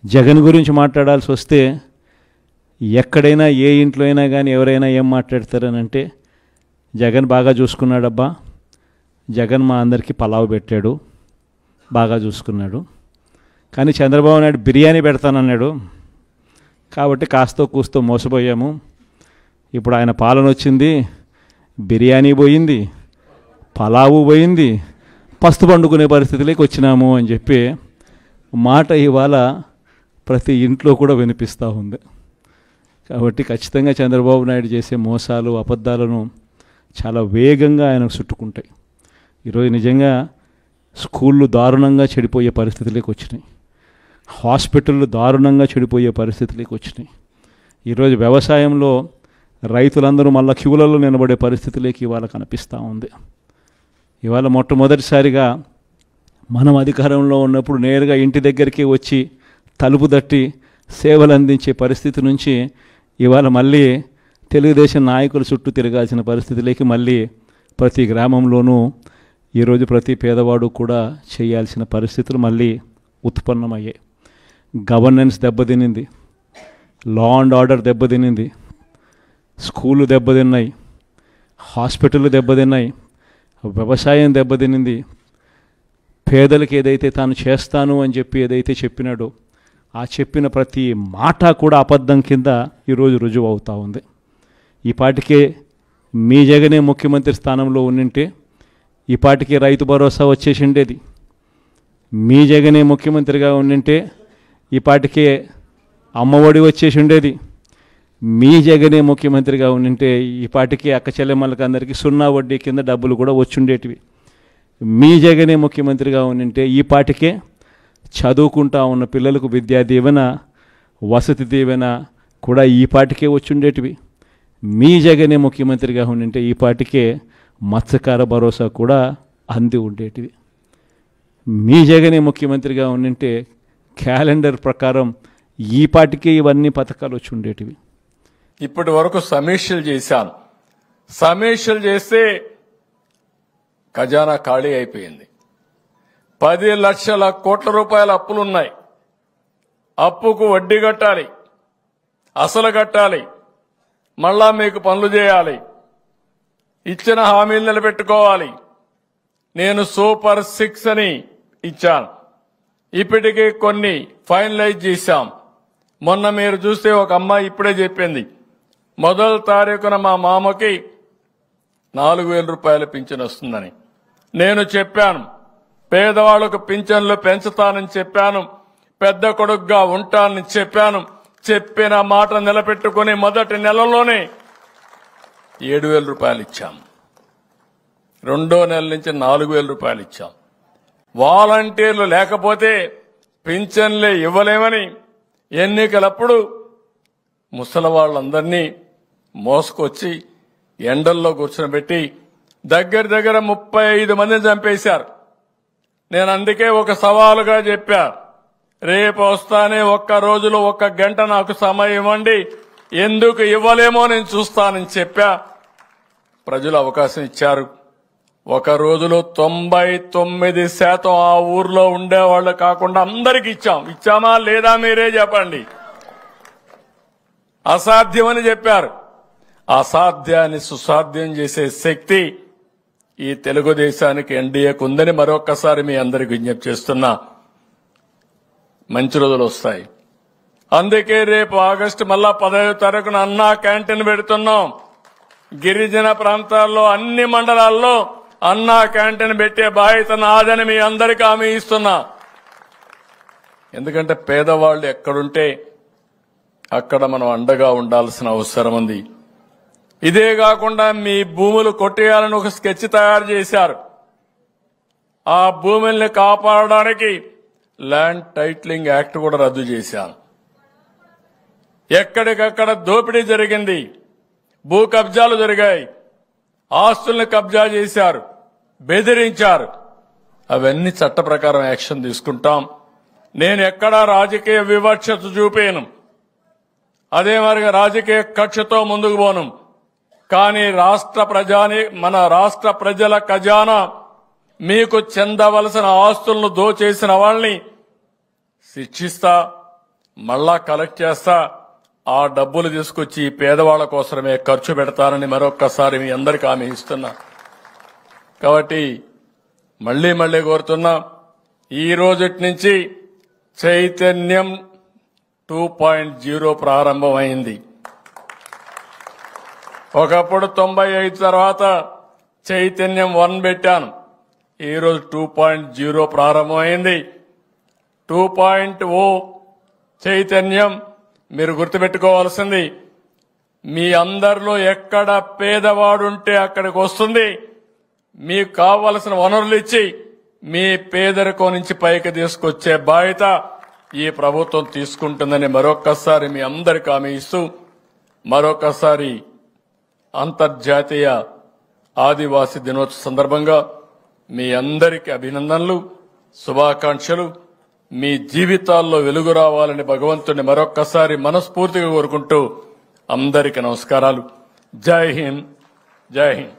జగన్ గురించి మాట్లాడాల్సి వస్తే ఎక్కడైనా ఏ ఇంట్లో అయినా కానీ ఎవరైనా ఏం మాట్లాడతారనంటే జగన్ బాగా చూసుకున్నాడబ్బా, జగన్ మా అందరికీ పలావ్ పెట్టాడు, బాగా చూసుకున్నాడు. కానీ చంద్రబాబు నాయుడు బిర్యానీ పెడతానన్నాడు, కాబట్టి కాస్తో కూస్తో మోసపోయాము. ఇప్పుడు ఆయన పాలన వచ్చింది, బిర్యానీ పోయింది, పలావు పోయింది, పస్తు పండుకునే పరిస్థితిలోకి వచ్చినాము అని చెప్పి మాట ఇవాళ ప్రతి ఇంట్లో కూడా వినిపిస్తూ ఉంది. కాబట్టి ఖచ్చితంగా చంద్రబాబు నాయుడు చేసే మోసాలు అబద్ధాలను చాలా వేగంగా ఆయనకు చుట్టుకుంటాయి. ఈరోజు నిజంగా స్కూళ్ళు దారుణంగా చెడిపోయే పరిస్థితులకు వచ్చినాయి, హాస్పిటళ్ళు దారుణంగా చెడిపోయే పరిస్థితులకు వచ్చినాయి. ఈరోజు వ్యవసాయంలో రైతులందరూ మళ్ళీ క్యూలలో నిలబడే పరిస్థితులకి ఇవాళ కనిపిస్తూ ఉంది. ఇవాళ మొట్టమొదటిసారిగా మనం అధికారంలో ఉన్నప్పుడు నేరుగా ఇంటి దగ్గరికి వచ్చి తలుపు తట్టి సేవలు అందించే పరిస్థితి నుంచి ఇవాళ మళ్ళీ తెలుగుదేశం నాయకుల చుట్టూ తిరగాల్సిన పరిస్థితులకి మళ్ళీ ప్రతి గ్రామంలోనూ ఈరోజు ప్రతి పేదవాడు కూడా చేయాల్సిన పరిస్థితులు మళ్ళీ ఉత్పన్నమయ్యాయి. గవర్నెన్స్ దెబ్బతినింది, లా అండ్ ఆర్డర్ దెబ్బతినింది, స్కూళ్ళు దెబ్బతిన్నాయి, హాస్పిటళ్ళు దెబ్బతిన్నాయి, వ్యవసాయం దెబ్బతినింది. పేదలకు ఏదైతే తాను చేస్తాను అని చెప్పి ఏదైతే చెప్పినాడో ఆ చెప్పిన ప్రతి మాట కూడా అబద్ధం కింద ఈరోజు రుజువు అవుతూ ఉంది. ఈ పాటికే మీ జగనే ముఖ్యమంత్రి స్థానంలో ఉండింటే ఈ పాటికే రైతు భరోసా వచ్చేసి ఉండేది. మీ జగనే ముఖ్యమంత్రిగా ఉండింటే ఈ పాటికే అమ్మఒడి వచ్చేసి ఉండేది. మీ జగనే ముఖ్యమంత్రిగా ఉండింటే ఈ పాటికి అక్క చెల్లెమ్మలకి అందరికీ 0 వడ్డీ కింద డబ్బులు కూడా వచ్చుండేటివి. మీ జగనే ముఖ్యమంత్రిగా ఉండింటే ఈ పాటికే చదువుకుంటా ఉన్న పిల్లలకు విద్యా దీవెన, వసతి దీవెన కూడా ఈ పాటికే వచ్చుండేటివి. మీ జగనే ముఖ్యమంత్రిగా ఉండింటే ఈ పాటికే మత్స్యకార భరోసా కూడా అంది ఉండేటివి. మీ జగనే ముఖ్యమంత్రిగా ఉండింటే క్యాలెండర్ ప్రకారం ఈ పాటికే ఇవన్నీ పథకాలు వచ్చి ఉండేటివి. ఇప్పటి వరకు సమీక్షలు చేశాను. సమీక్షలు చేస్తే ఖజానా ఖాళీ అయిపోయింది. 10 లక్షల కోట్ల రూపాయల అప్పులున్నాయి. అప్పుకు వడ్డీ కట్టాలి, అసలు కట్టాలి, మళ్ళా మీకు పనులు చేయాలి, ఇచ్చిన హామీలు నిలబెట్టుకోవాలి. నేను సూపర్ 6 అని ఇచ్చాను. ఇప్పటికే కొన్ని ఫైనలైజ్ చేశాం. మొన్న మీరు చూస్తే ఒక అమ్మాయి ఇప్పుడే చెప్పింది, మొదటి తారీఖున మా మామకి 4,000 రూపాయల పింఛన్ వస్తుందని. నేను చెప్పాను, పేదవాళ్లకు పింఛన్లు పెంచుతానని చెప్పాను, పెద్ద కొడుకుగా ఉంటానని చెప్పాను. చెప్పిన మాట నిలబెట్టుకుని మొదటి నెలలోనే 7,000 రూపాయలు ఇచ్చాం. రెండో నెల నుంచి 4,000 రూపాయలు ఇచ్చాం. వాలంటీర్లు లేకపోతే పింఛన్లే ఇవ్వలేమని ఎన్నికలప్పుడు ముసలి వాళ్ళందరినీ మోసుకొచ్చి ఎండల్లో కూర్చోబెట్టి దగ్గర 35 మందిని చంపేశారు. నేను అందుకే ఒక సవాలుగా చెప్పా, రేపు వస్తానే ఒక్క రోజులో 1 గంట నాకు సమయం ఇవ్వండి, ఎందుకు ఇవ్వలేమో నేను చూస్తానని చెప్పా. ప్రజలు అవకాశం ఇచ్చారు. ఒక రోజులో 99% ఆ ఊర్లో ఉండేవాళ్ళు కాకుండా అందరికి ఇచ్చాం. ఇచ్చామా లేదా మీరే చెప్పండి. అసాధ్యమని చెప్పారు. అసాధ్యాన్ని సుసాధ్యం చేసే శక్తి ఈ తెలుగుదేశానికి ఎన్డీఏకు ఉందని మరొక్కసారి మీ అందరికి విజ్ఞప్తి చేస్తున్నా. మంచి రోజులు వస్తాయి. అందుకే రేపు ఆగస్టు మళ్ళా 15వ తారీఖున అన్నా క్యాంటీన్ పెడుతున్నాం. గిరిజన ప్రాంతాల్లో అన్ని మండలాల్లో అన్నా క్యాంటీన్ పెట్టే బాధ్యత నాదని మీ అందరికీ హామీ ఇస్తున్నా. ఎందుకంటే పేదవాళ్లు ఎక్కడుంటే అక్కడ మనం అండగా ఉండాల్సిన అవసరం ఉంది. ఇదే కాకుండా మీ భూములు కొట్టేయాలని ఒక స్కెచ్ తయారు చేశారు. ఆ భూముల్ని కాపాడడానికి ల్యాండ్ టైటిలింగ్ యాక్ట్ కూడా రద్దు చేశాను. ఎక్కడికక్కడ దోపిడీ జరిగింది, భూ కబ్జాలు జరిగాయి, ఆస్తుల్ని కబ్జా చేశారు, బెదిరించారు. అవన్నీ చట్ట ప్రకారం యాక్షన్ తీసుకుంటాం. నేను ఎక్కడా రాజకీయ వివక్షత చూపేను, అదే మరిగా రాజకీయ కక్షతో ముందుకు పోను. కానీ మన రాష్ట్ర ప్రజల ఖజానా మీకు చెందవలసిన ఆస్తులను దోచేసిన వాళ్ళని శిక్షిస్తా, మళ్ళా కలెక్ట్ చేస్తా ఆ డబ్బులు తీసుకొచ్చి ఈ పేదవాళ్ల కోసమే ఖర్చు పెడతానని మరొక్కసారి మీ అందరికీ హామీ ఇస్తున్నా. కాబట్టి మళ్లీ కోరుతున్నా, ఈ రోజుటి నుంచి చైతన్యం 2.0 ప్రారంభమైంది. ఒకప్పుడు 95 తర్వాత చైతన్యం 1 పెట్టాను. ఈరోజు 2.0 ప్రారంభమైంది. 2.0 చైతన్యం మీరు గుర్తుపెట్టుకోవాల్సింది, మీ అందరిలో ఎక్కడ పేదవాడుంటే అక్కడికి వస్తుంది. మీకు కావలసిన వనరులు ఇచ్చి మీ పేదరికం నుంచి పైకి తీసుకొచ్చే బాధ్యత ఈ ప్రభుత్వం తీసుకుంటుందని మరొక్కసారి మీ అందరికీ హామీ ఇస్తూ, మరొకసారి అంతర్జాతీయ ఆదివాసీ దినోత్సవ సందర్భంగా మీ అందరికీ అభినందనలు, శుభాకాంక్షలు. మీ జీవితాల్లో వెలుగు రావాలని భగవంతుని మరొక్కసారి మనస్ఫూర్తిగా కోరుకుంటూ అందరికీ నమస్కారాలు. జై హింద్, జై హింద్.